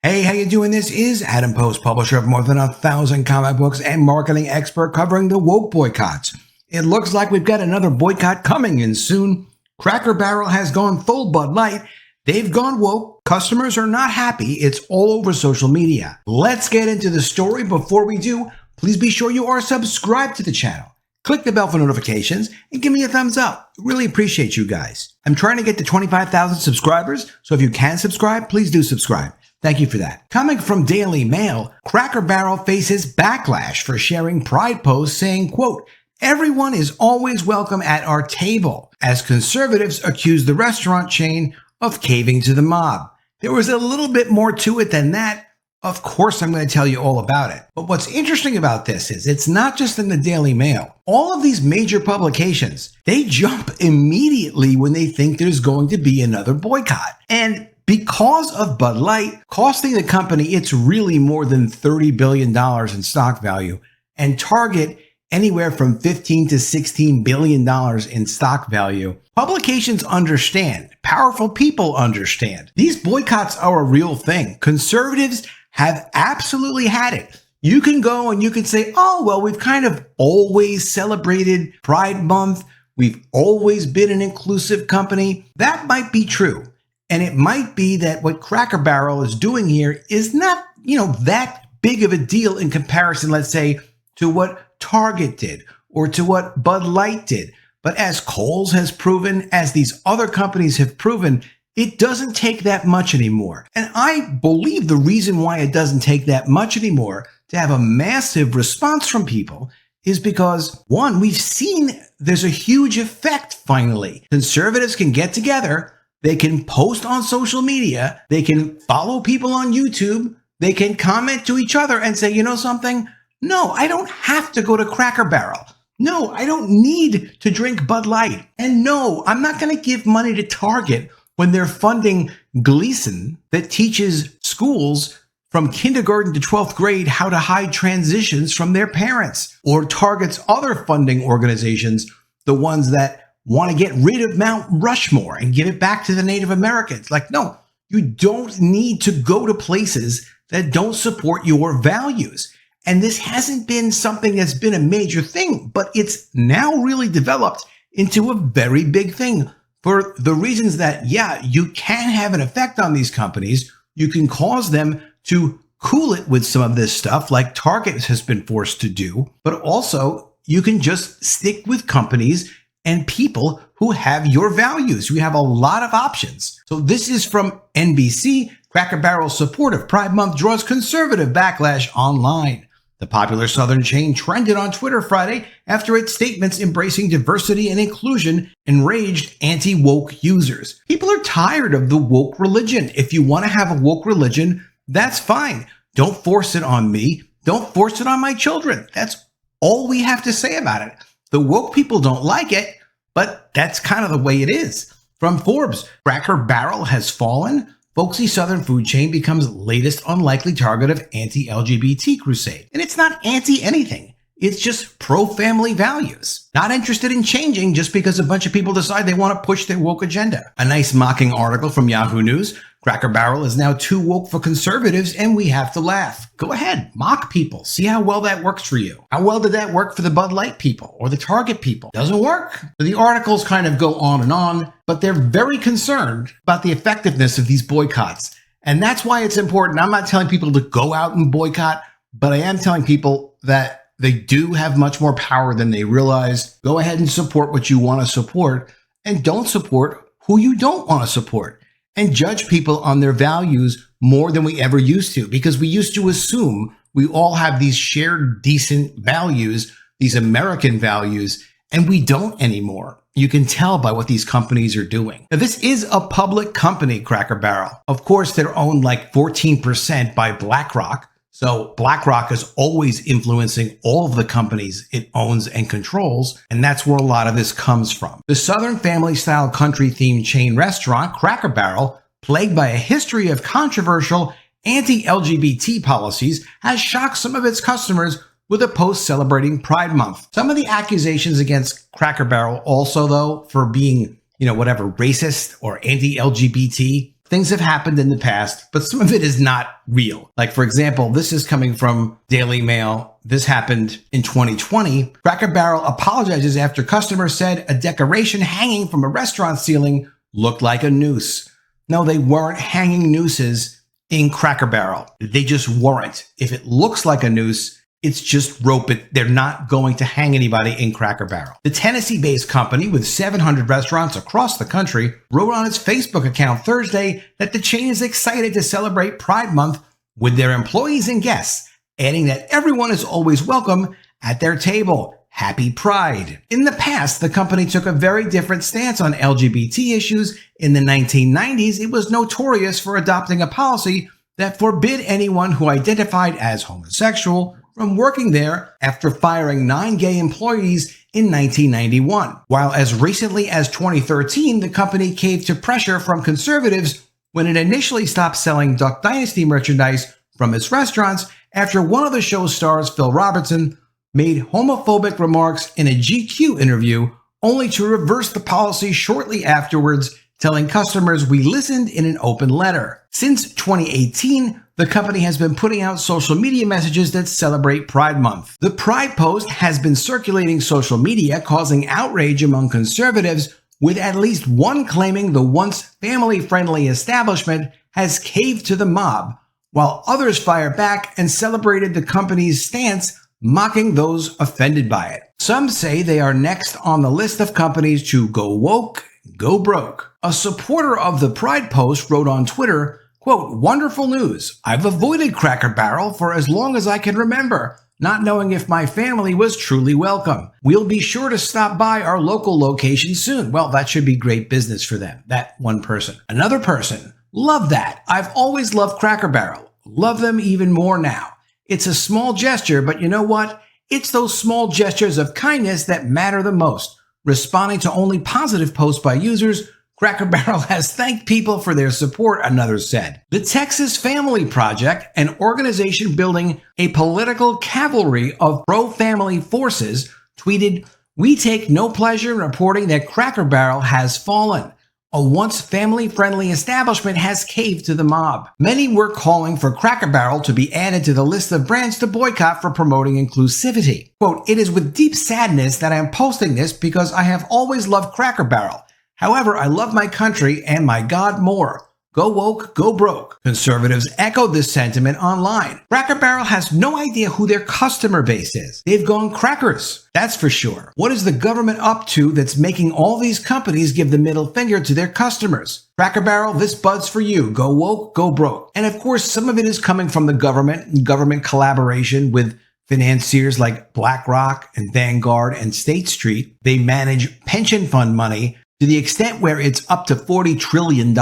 Hey, how you doing? This is Adam Post, publisher of more than 1,000 comic books and marketing expert covering the woke boycotts. It looks like we've got another boycott coming in soon. Cracker Barrel has gone full Bud Light. They've gone woke. Customers are not happy. It's all over social media. Let's get into the story. Before we do, please be sure you are subscribed to the channel. Click the bell for notifications and give me a thumbs up. Really appreciate you guys. I'm trying to get to 25,000 subscribers, so if you can subscribe, please do subscribe. Thank you for that. Coming from Daily Mail, Cracker Barrel faces backlash for sharing pride posts saying, quote, "Everyone is always welcome at our table," as conservatives accuse the restaurant chain of caving to the mob. There was a little bit more to it than that. Of course, I'm going to tell you all about it. But what's interesting about this is it's not just in the Daily Mail. All of these major publications, they jump immediately when they think there's going to be another boycott. And because of Bud Light costing the company it's really more than $30 billion in stock value, and Target anywhere from $15 to $16 billion in stock value, publications understand. Powerful people understand. These boycotts are a real thing. Conservatives have absolutely had it. You can go and you can say, oh, well, we've kind of always celebrated Pride Month. We've always been an inclusive company. That might be true. And it might be that what Cracker Barrel is doing here is not, that big of a deal in comparison, let's say, to what Target did or to what Bud Light did. But as Kohl's has proven, as these other companies have proven, it doesn't take that much anymore. And I believe the reason why it doesn't take that much anymore to have a massive response from people is because, one, we've seen there's a huge effect finally. Conservatives can get together. They can post on social media. They can follow people on YouTube. They can comment to each other and say, you know something? No, I don't have to go to Cracker Barrel. No, I don't need to drink Bud Light. And no, I'm not going to give money to Target when they're funding Gleason that teaches schools from kindergarten to 12th grade how to hide transitions from their parents. Or Target's other funding organizations, the ones that want to get rid of Mount Rushmore and give it back to the Native Americans. Like, no, you don't need to go to places that don't support your values. And this hasn't been something that's been a major thing, but it's now really developed into a very big thing for the reasons that, yeah, you can have an effect on these companies. You can cause them to cool it with some of this stuff like Target has been forced to do, but also you can just stick with companies and people who have your values. You have a lot of options. So this is from NBC. Cracker Barrel's support of Pride Month draws conservative backlash online. The popular Southern chain trended on Twitter Friday after its statements embracing diversity and inclusion enraged anti-woke users. People are tired of the woke religion. If you want to have a woke religion, that's fine. Don't force it on me. Don't force it on my children. That's all we have to say about it. The woke people don't like it, but that's kind of the way it is. From Forbes, Cracker Barrel has fallen. Folksy Southern food chain becomes latest unlikely target of anti-LGBT crusade. And it's not anti-anything. It's just pro-family values. Not interested in changing just because a bunch of people decide they want to push their woke agenda. A nice mocking article from Yahoo News. Cracker Barrel is now too woke for conservatives and we have to laugh. Go ahead, mock people. See how well that works for you. How well did that work for the Bud Light people or the Target people? Doesn't work. So the articles kind of go on, but they're very concerned about the effectiveness of these boycotts. And that's why it's important. I'm not telling people to go out and boycott, but I am telling people that they do have much more power than they realize. Go ahead and support what you want to support and don't support who you don't want to support. And judge people on their values more than we ever used to, because we used to assume we all have these shared decent values, these American values, and we don't anymore. You can tell by what these companies are doing. Now, this is a public company, Cracker Barrel. Of course, they're owned like 14% by BlackRock. So BlackRock is always influencing all of the companies it owns and controls, and that's where a lot of this comes from. The Southern family-style country-themed chain restaurant, Cracker Barrel, plagued by a history of controversial anti-LGBT policies, has shocked some of its customers with a post celebrating Pride Month. Some of the accusations against Cracker Barrel also, though, for being, racist or anti-LGBT, things have happened in the past, but some of it is not real. Like, for example, this is coming from Daily Mail. This happened in 2020. Cracker Barrel apologizes after customers said a decoration hanging from a restaurant ceiling looked like a noose. No, they weren't hanging nooses in Cracker Barrel. They just weren't. If it looks like a noose, it's just rope. They're not going to hang anybody in Cracker Barrel. The Tennessee-based company with 700 restaurants across the country wrote on its Facebook account Thursday that the chain is excited to celebrate Pride Month with their employees and guests, adding that everyone is always welcome at their table. Happy Pride. In the past, the company took a very different stance on LGBT issues. In the 1990s, it was notorious for adopting a policy that forbid anyone who identified as homosexual from working there after firing 9 gay employees in 1991. While as recently as 2013, the company caved to pressure from conservatives when it initially stopped selling Duck Dynasty merchandise from its restaurants after one of the show's stars, Phil Robertson, made homophobic remarks in a GQ interview, only to reverse the policy shortly afterwards, telling customers, "We listened in an open letter." Since 2018, the company has been putting out social media messages that celebrate Pride Month. The Pride post has been circulating social media, causing outrage among conservatives, with at least one claiming the once family-friendly establishment has caved to the mob, while others fire back and celebrated the company's stance, mocking those offended by it. Some say they are next on the list of companies to go woke, go broke. A supporter of the Pride post wrote on Twitter, quote, "Wonderful news. I've avoided Cracker Barrel for as long as I can remember, not knowing if my family was truly welcome. We'll be sure to stop by our local location soon." Well, that should be great business for them, that one person. Another person, "Love that. I've always loved Cracker Barrel. Love them even more now. It's a small gesture, but you know what? It's those small gestures of kindness that matter the most. Responding to only positive posts by users, Cracker Barrel has thanked people for their support," another said. The Texas Family Project, an organization building a political cavalry of pro-family forces, tweeted, "We take no pleasure in reporting that Cracker Barrel has fallen. A once family-friendly establishment has caved to the mob." Many were calling for Cracker Barrel to be added to the list of brands to boycott for promoting inclusivity. Quote, "It is with deep sadness that I am posting this because I have always loved Cracker Barrel. However, I love my country and my God more. Go woke, go broke." Conservatives echoed this sentiment online. Cracker Barrel has no idea who their customer base is. They've gone crackers, that's for sure. What is the government up to that's making all these companies give the middle finger to their customers? Cracker Barrel, this bud's for you. Go woke, go broke. And of course, some of it is coming from the government and government collaboration with financiers like BlackRock and Vanguard and State Street. They manage pension fund money to the extent where it's up to $40 trillion.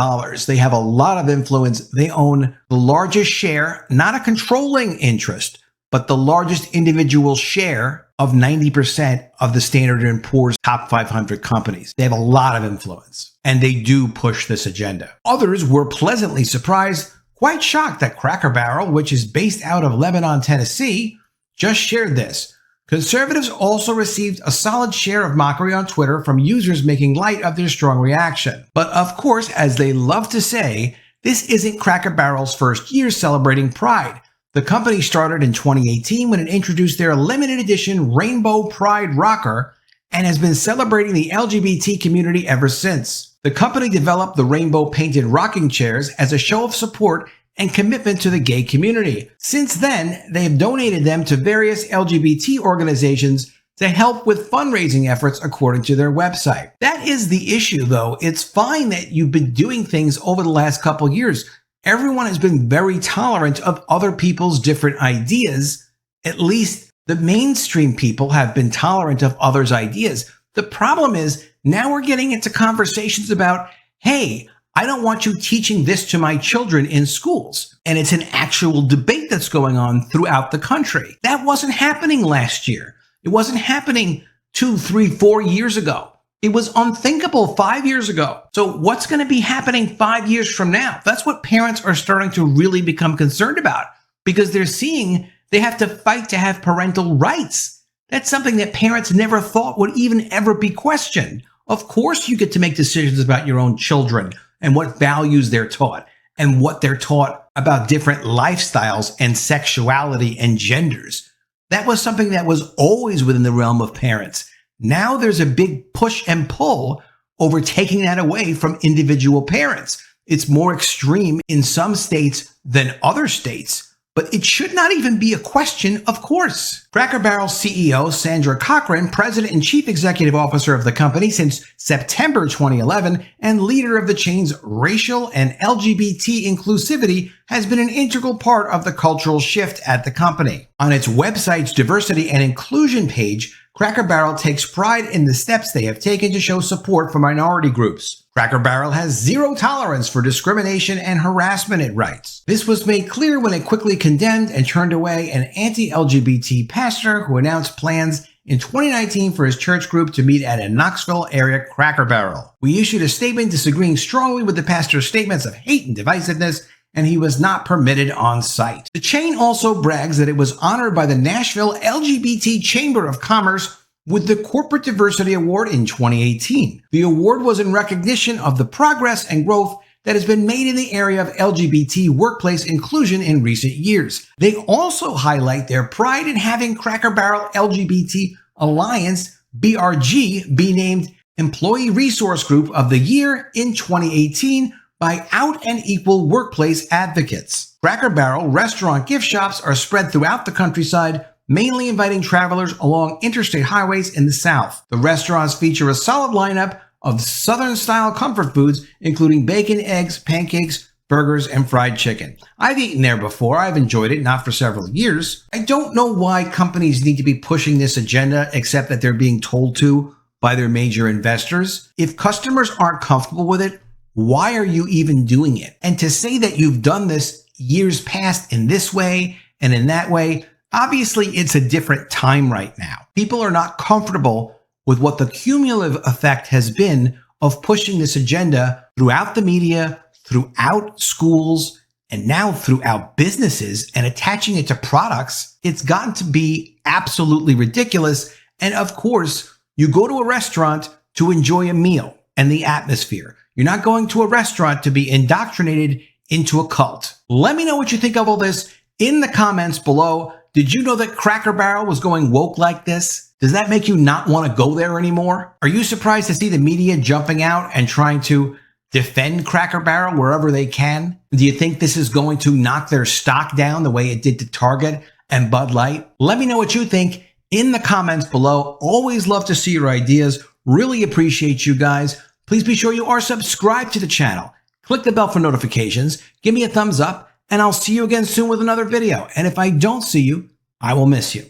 They have a lot of influence. They own the largest share, not a controlling interest, but the largest individual share of 90% of the Standard & Poor's top 500 companies. They have a lot of influence, and they do push this agenda. Others were pleasantly surprised, quite shocked that Cracker Barrel, which is based out of Lebanon, Tennessee, just shared this. Conservatives also received a solid share of mockery on Twitter from users making light of their strong reaction. But of course, as they love to say, this isn't Cracker Barrel's first year celebrating Pride. The company started in 2018 when it introduced their limited edition Rainbow Pride Rocker and has been celebrating the LGBT community ever since. The company developed the rainbow-painted rocking chairs as a show of support and commitment to the gay community. Since then, they have donated them to various LGBT organizations to help with fundraising efforts, according to their website. That is the issue, though. It's fine that you've been doing things over the last couple years. Everyone has been very tolerant of other people's different ideas. At least the mainstream people have been tolerant of others' ideas. The problem is now we're getting into conversations about, hey, I don't want you teaching this to my children in schools. And it's an actual debate that's going on throughout the country. That wasn't happening last year. It wasn't happening 2, 3, 4 years ago. It was unthinkable 5 years ago. So what's going to be happening 5 years from now? That's what parents are starting to really become concerned about, because they're seeing they have to fight to have parental rights. That's something that parents never thought would even ever be questioned. Of course you get to make decisions about your own children. and what values they're taught and what they're taught about different lifestyles and sexuality and genders. That was something that was always within the realm of parents. Now there's a big push and pull over taking that away from individual parents. It's more extreme in some states than other states, but it should not even be a question, of course. Cracker Barrel CEO Sandra Cochran, president and chief executive officer of the company since September 2011, and leader of the chain's racial and LGBT inclusivity, has been an integral part of the cultural shift at the company. On its website's diversity and inclusion page, Cracker Barrel takes pride in the steps they have taken to show support for minority groups. Cracker Barrel has zero tolerance for discrimination and harassment, it writes. This was made clear when it quickly condemned and turned away an anti-LGBT pastor who announced plans in 2019 for his church group to meet at a Knoxville area Cracker Barrel. We issued a statement disagreeing strongly with the pastor's statements of hate and divisiveness, and he was not permitted on site. The chain also brags that it was honored by the Nashville LGBT Chamber of Commerce with the Corporate Diversity Award in 2018. The award was in recognition of the progress and growth that has been made in the area of LGBT workplace inclusion in recent years. They also highlight their pride in having Cracker Barrel LGBT Alliance, BRG, be named Employee Resource Group of the Year in 2018 by Out and Equal Workplace Advocates. Cracker Barrel restaurant gift shops are spread throughout the countryside, mainly inviting travelers along interstate highways in the South. The restaurants feature a solid lineup of Southern-style comfort foods, including bacon, eggs, pancakes, burgers, and fried chicken. I've eaten there before. I've enjoyed it, not for several years. I don't know why companies need to be pushing this agenda, except that they're being told to by their major investors. If customers aren't comfortable with it, why are you even doing it? And to say that you've done this years past in this way and in that way, obviously it's a different time right now. People are not comfortable with what the cumulative effect has been of pushing this agenda throughout the media, throughout schools, and now throughout businesses and attaching it to products. It's gotten to be absolutely ridiculous. And of course, you go to a restaurant to enjoy a meal and the atmosphere. You're not going to a restaurant to be indoctrinated into a cult. Let me know what you think of all this in the comments below. Did you know that Cracker Barrel was going woke like this? Does that make you not want to go there anymore? Are you surprised to see the media jumping out and trying to defend Cracker Barrel wherever they can? Do you think this is going to knock their stock down the way it did to Target and Bud Light? Let me know what you think in the comments below. Always love to see your ideas. Really appreciate you guys. Please be sure you are subscribed to the channel. Click the bell for notifications. Give me a thumbs up, and I'll see you again soon with another video. And if I don't see you, I will miss you.